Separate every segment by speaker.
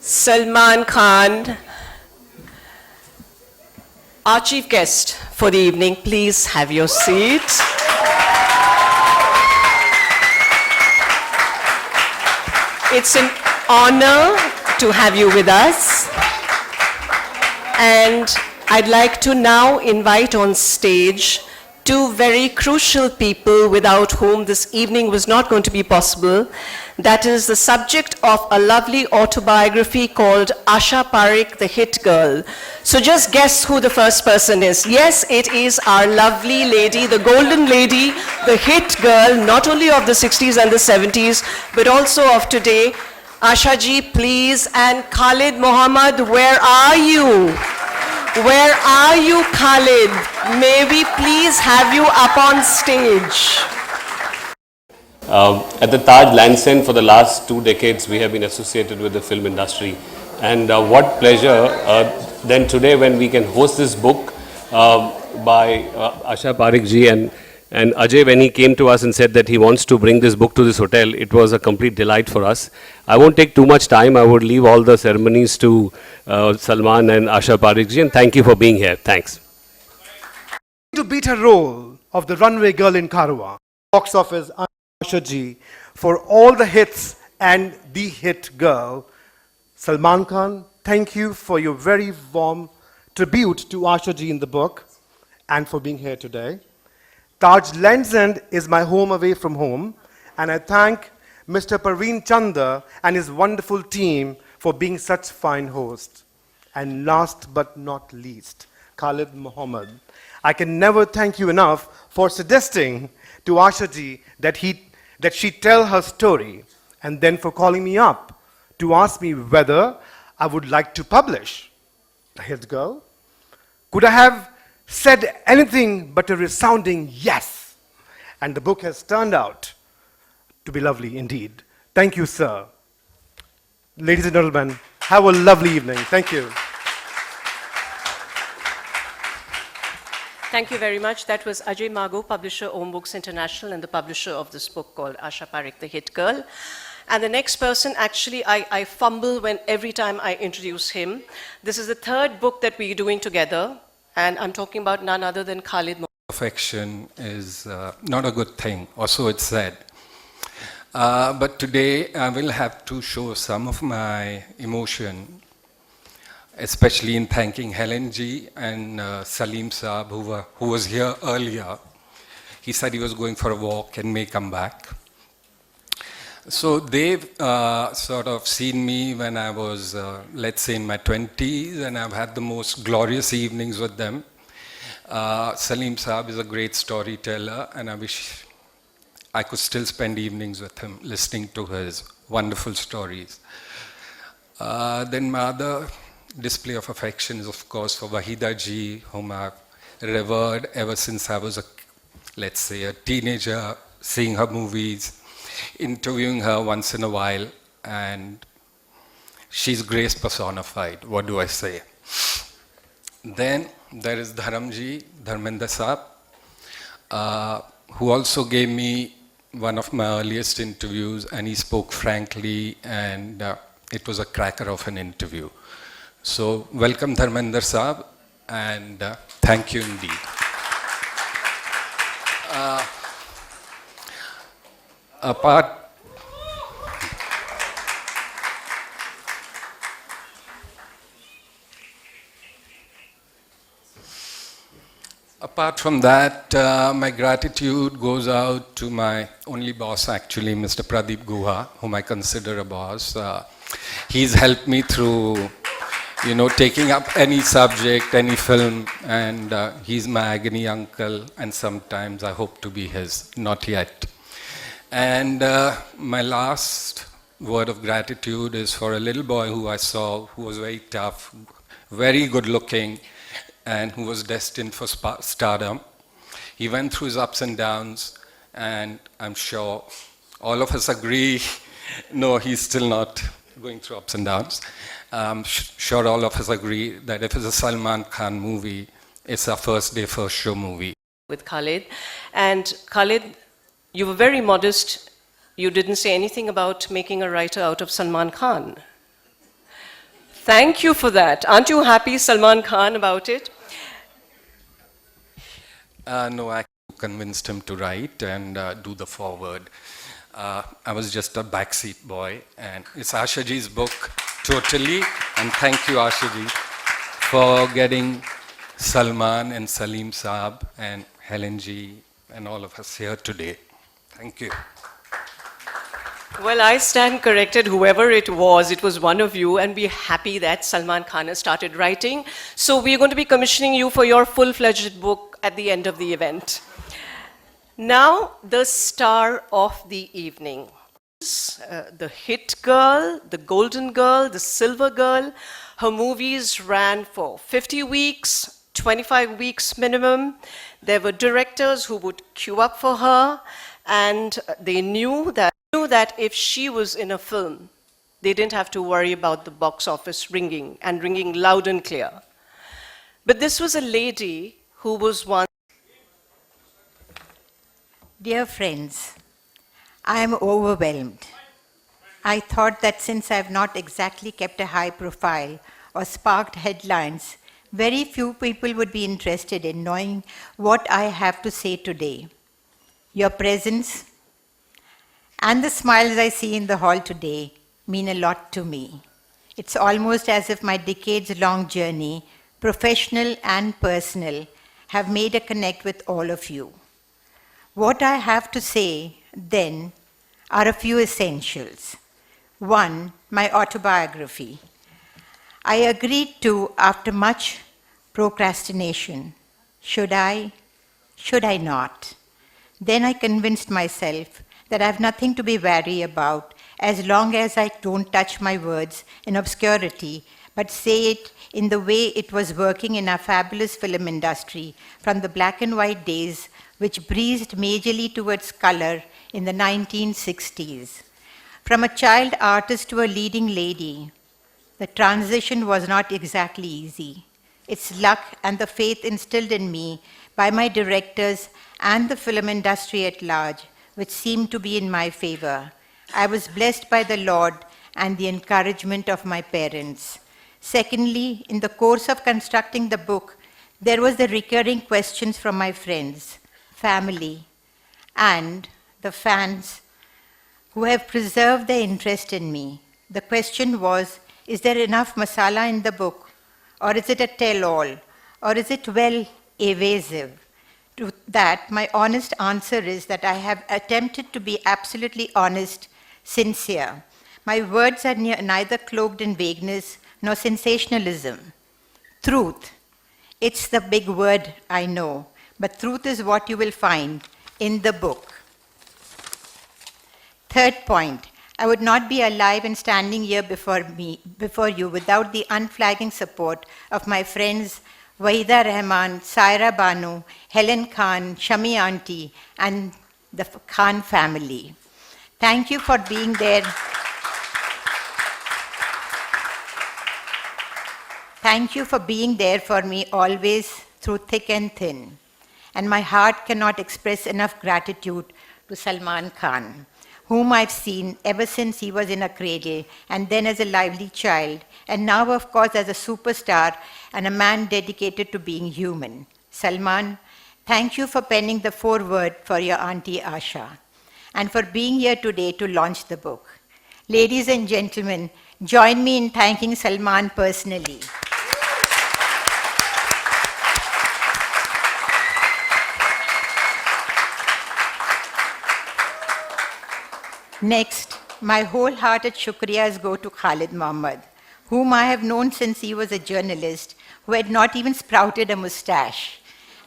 Speaker 1: Salman Khan, our chief guest for the evening, please have your seat. It's an honor to have you with us. And I'd like to now invite on stage two very crucial people without whom this evening was not going to be possible. That is the subject of a lovely autobiography called Asha Parekh, the Hit Girl. So just guess who the first person is. Yes, it is our lovely lady, the golden lady, the hit girl, not only of the 60s and the 70s, but also of today. Asha ji, please, and Khalid Mohammed, where are you? Where are you, Khalid? May we please have you up on stage?
Speaker 2: At the Taj Lands End for the last 2 decades, we have been associated with the film industry. And what pleasure then today when we can host this book by Asha Parekh ji and Ajay, when he came to us and said that he wants to bring this book to this hotel, it was a complete delight for us. I won't take too much time. I would leave all the ceremonies to Salman and Asha Parekh ji, and thank you for being here. Thanks.
Speaker 3: To beat her role of the runway girl in Karwa, box office Asha ji, for all the hits and the hit girl, Salman Khan, thank you for your very warm tribute to Asha ji in the book and for being here today. Taj Lands End is my home away from home, and I thank Mr. Parveen Chanda and his wonderful team for being such fine hosts. And last but not least, Khalid Mohammed. I can never thank you enough for suggesting to Asha ji that she tell her story, and then for calling me up to ask me whether I would like to publish The Hit Girl. Could I have said anything but a resounding yes? And the book has turned out to be lovely indeed. Thank you, sir. Ladies and gentlemen, have a lovely evening. Thank you.
Speaker 1: Thank you very much. That was Ajay Mago, publisher, Om Books International, and the publisher of this book called Asha Parekh, the Hit Girl. And the next person, actually, I fumble every time I introduce him. This is the third book that we're doing together, and I'm talking about none other than Khalid Mohammed.
Speaker 4: Perfection is not a good thing, or so it's said. But today I will have to show some of my emotion, especially in thanking Helen ji and Salim Saab, who was here earlier. He said he was going for a walk and may come back. So they've sort of seen me when I was, let's say, in my 20s, and I've had the most glorious evenings with them. Salim Saab is a great storyteller, and I wish I could still spend evenings with him listening to his wonderful stories. Then my other display of affection is, of course, for Wahida ji, whom I've revered ever since I was, let's say, a teenager, seeing her movies, interviewing her once in a while, and she's grace personified. What do I say? Then there is Dharamji, Dharmender Saab, who also gave me one of my earliest interviews, and he spoke frankly, and it was a cracker of an interview. So welcome Dharmender Saab, and thank you indeed. Apart from that, my gratitude goes out to my only boss, actually, Mr. Pradeep Guha, whom I consider a boss. He's helped me through, taking up any subject, any film, and he's my agony uncle, and sometimes I hope to be his, not yet. And my last word of gratitude is for a little boy who I saw, who was very tough, very good looking, and who was destined for stardom. He went through his ups and downs, and I'm sure all of us agree, no, he's still not going through ups and downs. I'm sure all of us agree that if it's a Salman Khan movie, it's our first day, first show movie.
Speaker 1: With Khalid. And Khalid, you were very modest. You didn't say anything about making a writer out of Salman Khan. Thank you for that. Aren't you happy, Salman Khan, about it?
Speaker 4: No, I convinced him to write and do the foreword. I was just a backseat boy, and it's Ashaji's book, totally. And thank you, Ashaji, for getting Salman and Salim Saab and Helen ji and all of us here today. Thank you.
Speaker 1: Well, I stand corrected, whoever it was one of you, and we're happy that Salman Khan has started writing. So we're going to be commissioning you for your full-fledged book at the end of the event. Now, the star of the evening. The hit girl, the golden girl, the silver girl. Her movies ran for 50 weeks, 25 weeks minimum. There were directors who would queue up for her, and they knew that if she was in a film, they didn't have to worry about the box office ringing and ringing loud and clear. But this was a lady who was once.
Speaker 5: Dear friends, I am overwhelmed. I thought that since I have not exactly kept a high profile or sparked headlines, very few people would be interested in knowing what I have to say today. Your presence and the smiles I see in the hall today mean a lot to me. It's almost as if my decades-long journey, professional and personal, have made a connect with all of you. What I have to say, then, are a few essentials. One, my autobiography. I agreed to after much procrastination. Should I? Should I not? Then I convinced myself that I have nothing to be wary about as long as I don't touch my words in obscurity, but say it in the way it was working in our fabulous film industry from the black and white days which breezed majorly towards color in the 1960s. From a child artist to a leading lady, the transition was not exactly easy. It's luck and the faith instilled in me by my directors and the film industry at large which seemed to be in my favor. I was blessed by the Lord and the encouragement of my parents. Secondly, in the course of constructing the book, there was the recurring questions from my friends, family, and the fans who have preserved their interest in me. The question was, is there enough masala in the book? Or is it a tell-all? Or is it well evasive? To that, my honest answer is that I have attempted to be absolutely honest, sincere. My words are neither cloaked in vagueness nor sensationalism. Truth. It's the big word, I know, but truth is what you will find in the book. Third point, I would not be alive and standing here before you without the unflagging support of my friends Wahida Rahman, Saira Banu, Helen Khan, Shami Auntie, and the Khan family. Thank you for being there. Thank you for being there for me always through thick and thin. And my heart cannot express enough gratitude to Salman Khan, whom I've seen ever since he was in a cradle, and then as a lively child, and now, of course, as a superstar and a man dedicated to being human. Salman, thank you for penning the foreword for your Auntie Asha, and for being here today to launch the book. Ladies and gentlemen, join me in thanking Salman personally. Next, my wholehearted shukriyas go to Khalid Mohammed, whom I have known since he was a journalist who had not even sprouted a mustache.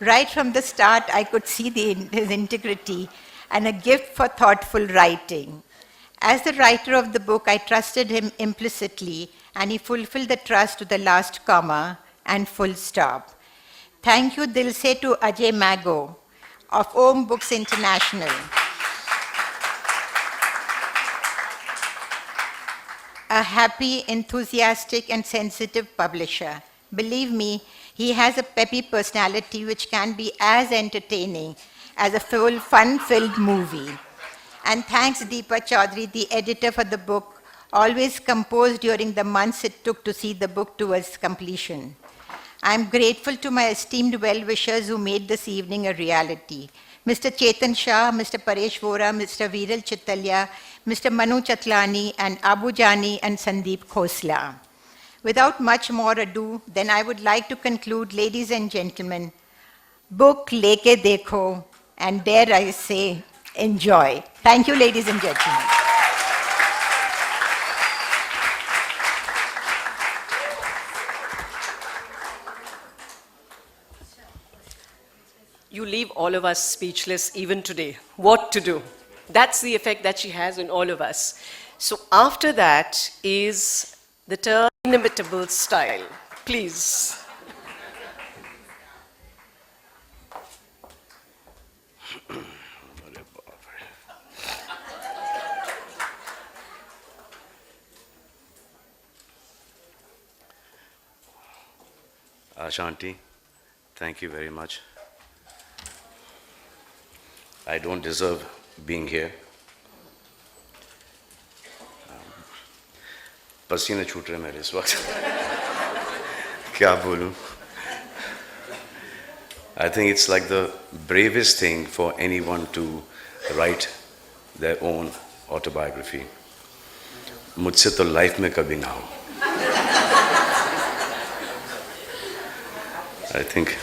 Speaker 5: Right from the start, I could see his integrity and a gift for thoughtful writing. As the writer of the book, I trusted him implicitly, and he fulfilled the trust to the last comma and full stop. Thank you, Dil Se, to Ajay Mago of Om Books International. A happy, enthusiastic, and sensitive publisher. Believe me, he has a peppy personality which can be as entertaining as a full, fun-filled movie. And thanks Deepa Chaudhary, the editor, for the book always composed during the months it took to see the book towards completion. I am grateful to my esteemed well-wishers who made this evening a reality. Mr. Chetan Shah, Mr. Paresh Vora, Mr. Viral Chittalya, Mr. Manu Chatlani, and Abu Jani and Sandeep Khosla. Without much more ado, then I would like to conclude, ladies and gentlemen, book leke dekho, and dare I say, enjoy. Thank you, ladies and gentlemen.
Speaker 1: You leave all of us speechless even today. What to do? That's the effect that she has on all of us. So after that is the term inimitable style. Please.
Speaker 6: Ashanti, thank you very much. I don't deserve being here. पसीने छूट रहे मेरे इस वक्त क्या बोलूं? I think it's like the bravest thing for anyone to write their own autobiography. मुझसे तो लाइफ में कभी ना हो. I think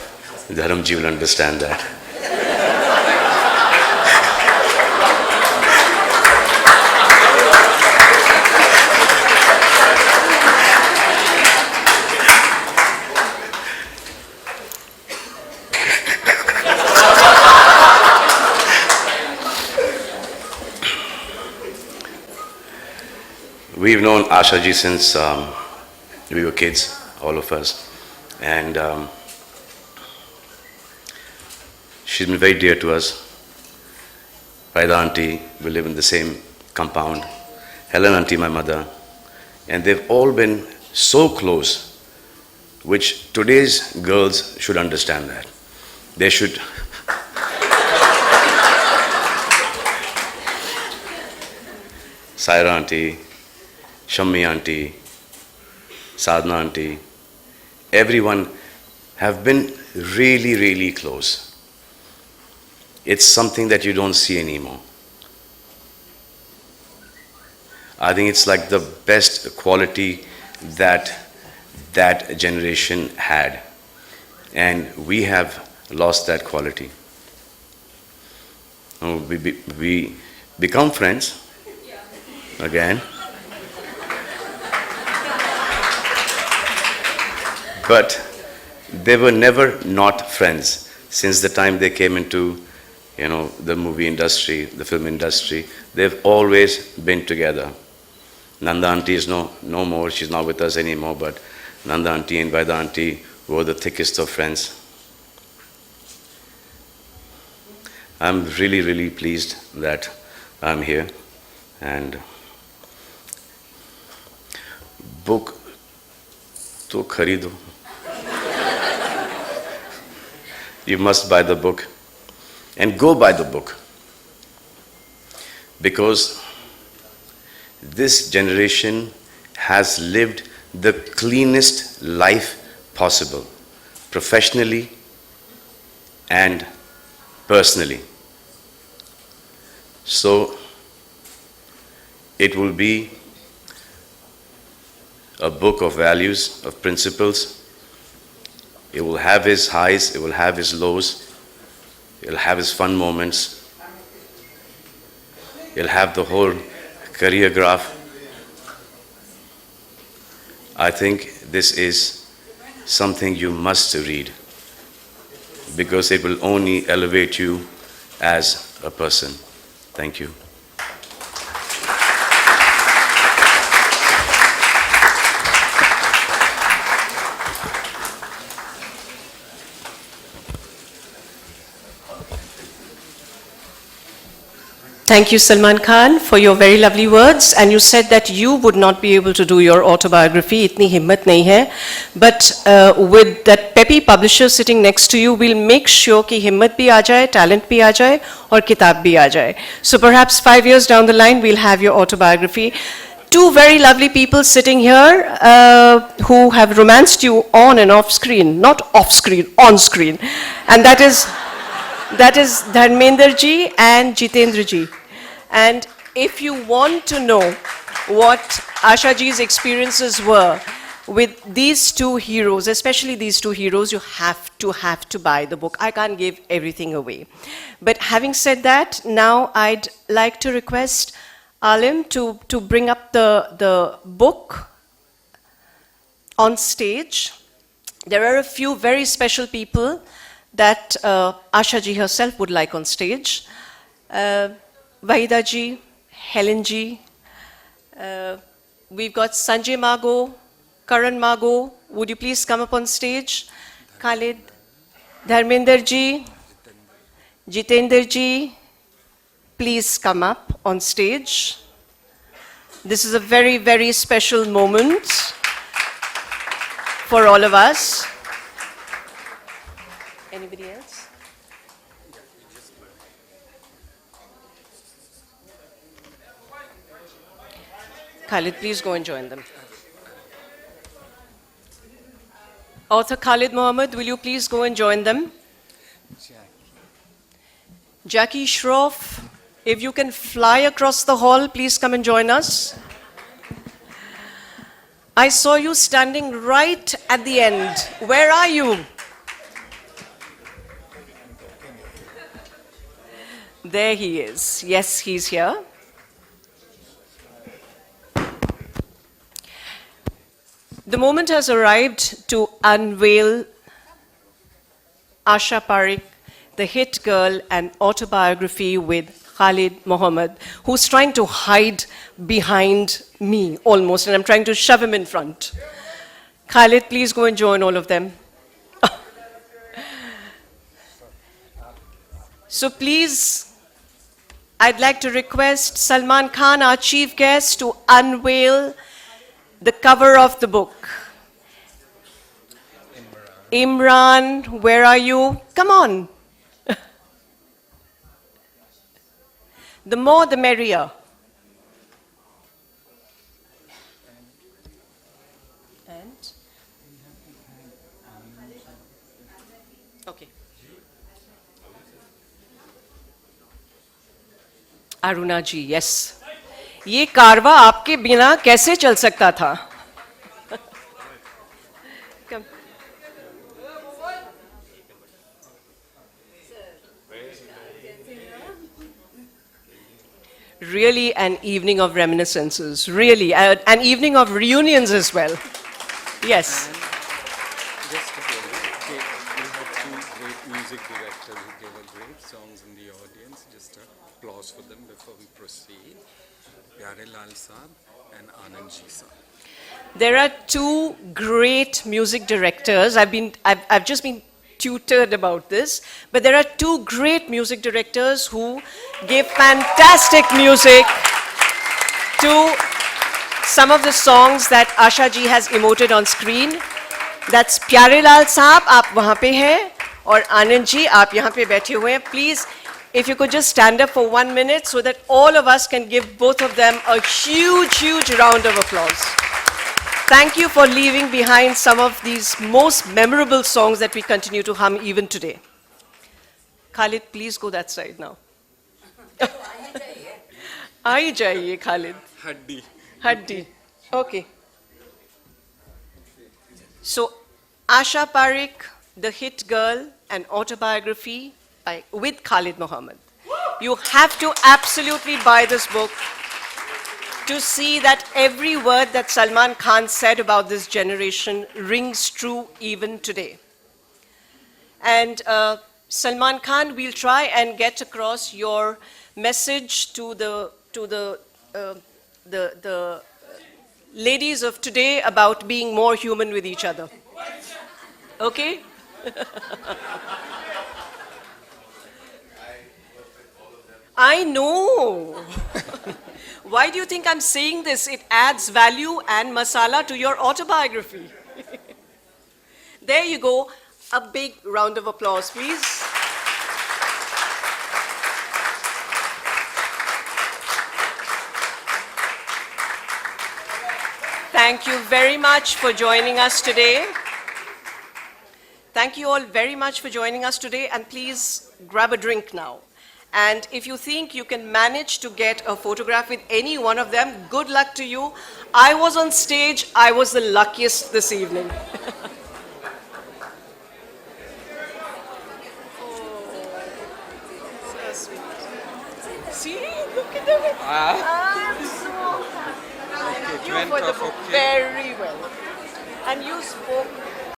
Speaker 6: Dharamji will understand that. We've known Asha ji since we were kids, all of us, and she's been very dear to us. Raida auntie, we live in the same compound. Helen auntie, my mother, and they've all been so close, which today's girls should understand that. They should. Saira auntie, Shammi auntie, Sadhna auntie, everyone have been really, really close. It's something that you don't see anymore. I think it's like the best quality that that generation had. And we have lost that quality. We become friends again. But they were never not friends since the time they came into, the movie industry, the film industry. They've always been together. Nanda auntie is no more, she's not with us anymore, but Nanda auntie and Vaida auntie were the thickest of friends. I'm really, really pleased that I'm here. And book to kharido. You must buy the book and go buy the book, because this generation has lived the cleanest life possible, professionally and personally. So it will be a book of values, of principles. It will have his highs, it will have his lows, it will have his fun moments, it will have the whole career graph. I think this is something you must read, because it will only elevate you as a person. Thank you.
Speaker 1: Thank you, Salman Khan, for your very lovely words. And you said that you would not be able to do your autobiography. Itni himmat nahi hai. But with that peppy publisher sitting next to you, we'll make sure ki himmat bhi aa jaye, talent bhi aa jaye, aur kitab bhi aa jaye. So perhaps 5 years down the line, we'll have your autobiography. two very lovely people sitting here who have romanced you on and off screen, not off screen, on screen. And that is Dharmender ji and Jitendra ji. And if you want to know what Asha ji's experiences were with these two heroes, especially these two heroes, you have to buy the book. I can't give everything away. But having said that, now I'd like to request Alim to bring up the book on stage. There are a few very special people that Asha ji herself would like on stage. Vahida ji, Helen ji, we've got Sanjay Mago, Karan Mago, would you please come up on stage? Khalid, Dharmender ji, Jitender ji, please come up on stage. This is a very, very special moment for all of us. Anybody else? Khalid, please go and join them. Author Khalid Mohammed, will you please go and join them? Jackie Shroff, if you can fly across the hall, please come and join us. I saw you standing right at the end. Where are you? There he is. Yes, he's here. The moment has arrived to unveil Asha Parekh, the hit girl, an autobiography with Khalid Mohammed, who's trying to hide behind me almost, and I'm trying to shove him in front. Khalid, please go and join all of them. So please, I'd like to request Salman Khan, our chief guest, to unveil the cover of the book. Imran, where are you? Come on. The more, the merrier. And? Okay. Aruna ji, yes. ये कारवा आपके बिना कैसे चल सकता था? Really an evening of reminiscences, really, an evening of reunions as well. Yes.
Speaker 4: Just to tell you, we had two great music directors who gave us great songs in the audience. Just applause for them before we proceed. Pyare Lal Saab and Anand Ji Saab.
Speaker 1: There are two great music directors. I've just been tutored about this, but there are two great music directors who gave fantastic music to some of the songs that Asha ji has emoted on screen. That's Pyare Lal Saab, aap wahan pe hain, aur Anand ji, aap yahan pe baithe hue hain. Please, if you could just stand up for 1 minute so that all of us can give both of them a huge, huge round of applause. Thank you for leaving behind some of these most memorable songs that we continue to hum even today. Khalid, please go that side now. Aayi jaiye, Khalid.
Speaker 4: Haddi.
Speaker 1: Haddi. Okay. So, Asha Parekh, The Hit Girl, an autobiography with Khalid Mohammed. You have to absolutely buy this book to see that every word that Salman Khan said about this generation rings true even today. And Salman Khan, we'll try and get across your message to the ladies of today about being more human with each other. Okay? I know. Why do you think I'm saying this? It adds value and masala to your autobiography. There you go. A big round of applause, please. Thank you very much for joining us today. Thank you all very much for joining us today, and please grab a drink now. And if you think you can manage to get a photograph with any one of them, good luck to you. I was on stage, I was the luckiest this evening. So sweet. See, look at them. I'm so happy. You were the very well. And you spoke